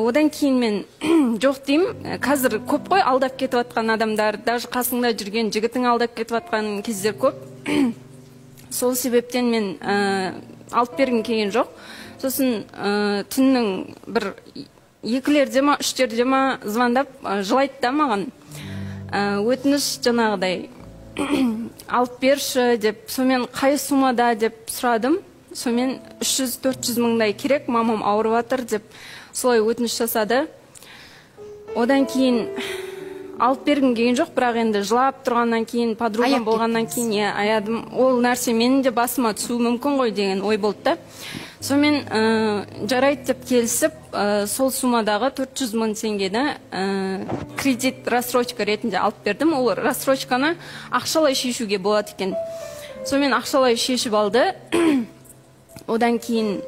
Одан кейін мен жоқ деймін, қазір көп қой алдап кетіп атқан адамдар, даже қасыңда жүрген жігітің алдап кетіп атқан кездер көп. Сол себептен мен алып бергім келген жоқ. Сосын түннің бір 2-лерде ма, 3-лерде ма звондап жылайды да маған. Өтініш жаңағыдай алып берші деп, сомен қай суммада деп сұрадым. Сомен 300-400 мыңдай керек, мамам ауырып жатыр деп солай өтініш жасады. Одан кейін алып бергім келген жоқ, бірақ енді жылап тұрғаннан кейін, подругам болғаннан кейін аядым. Ол нәрсе менің де басыма түсуі мүмкін ғой деген ой болды да. Сомен жарайды деп келісіп, сол суммадағы 400 мың теңгені кредит рассрочка ретінде алып бердім. Ол рассрочканы ақшалай шешуге болады екен. Сомен ақшалай шешіп алды. Одан кейін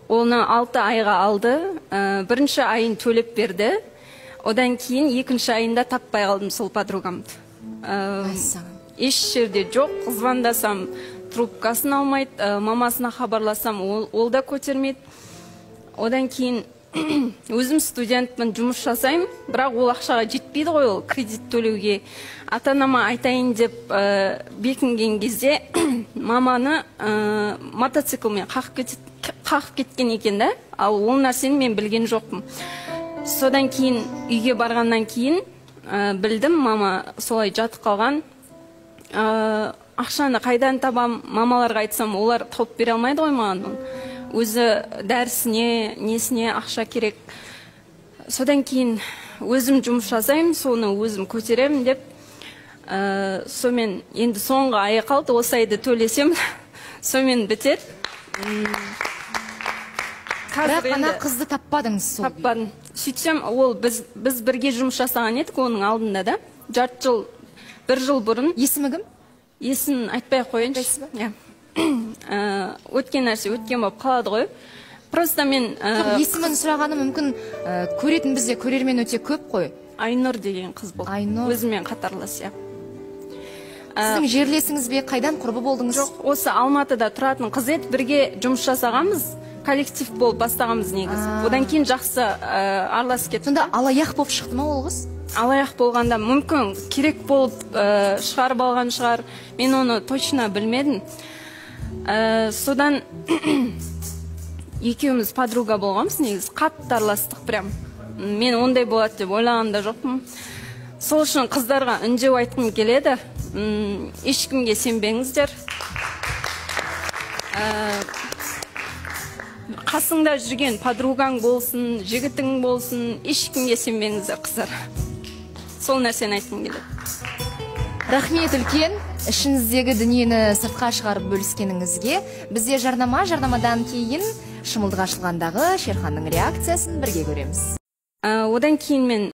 оны 6 айға алды. Бірінші айын төлеп берді. Одан кейін екінші айында таппай қалдым сол подругамды. Еш жерде жоқ, звондасам трубкасын алмайды, мамасына хабарласам ол да көтермейді. Одан кейін өзім студентпін, жұмыс жасаймын, бірақ ол ақшаға жетпейді ғой, ол кредит төлеуге. Ата-анама айтайын деп бекінген кезде маманы мотоциклмен қағып кеткен екен да, ал ол нәрсені мен білген жоқпын. Содан кейін үйге барғаннан кейін білдім, мама солай жатып қалған. Ақшаны қайдан табам, мамаларға айтсам, олар тауып бере алмайды ғой маған. Өзі дәрісіне, несіне ақша керек. Содан кейін өзім жұмыс жасаймын, соны өзім көтеремін деп. Сомен енді соңғы айы қалды, осы айды төлесем, сомен бітер. Бірақ ана қызды таппадыңыз сол? Таппадым. Сөйтсем, ол біз бірге жұмыс жасаған едік оның алдында да. Жарты жыл, 1 жыл бұрын. Есімі кім? Есін айтпай қойыншы. Өткен нәрсе өткен болып қалады ғой. Просто мен... Есімін сұрағаны мүмкін көретін бізде көрермен өте көп қой. Айнұр деген қыз болды. Айнұр. Өзімен қатарлас, иә. Сіздің жерлесіңіз бе, қайдан құрбы болдыңыз? Жоқ, осы Алматыда тұратын қыз еді, бірге жұмыс жасағанбыз, коллектив болып бастағанбыз негіз. Одан кейін жақсы араласып кетті. Сонда алаяқ болып шықты ма ол қыз? Алаяқ болғанда мүмкін керек болып шығарып алған шығар. Мен оны точно білмедім. Содан екеуміз подруга болғанбыз, негіз қатты араластық прям. Мен ондай болады деп ойлағанда жоқпын. Сол үшін қыздарға үндеу айтқым келеді. Ешкімге сенбеңіздер. Қасыңда жүрген подругаң болсын, жігітің болсын, ешкімге сенбеңіздер қыздар. Сол нәрсені айтқым келеді. Рахмет үлкен, ішіңіздегі дүниені сыртқа шығарып бөліскеніңізге. Бізде жарнамадан кейін шымылдық ашылғандағы Шерханның реакциясын бірге көреміз. Одан кейін мен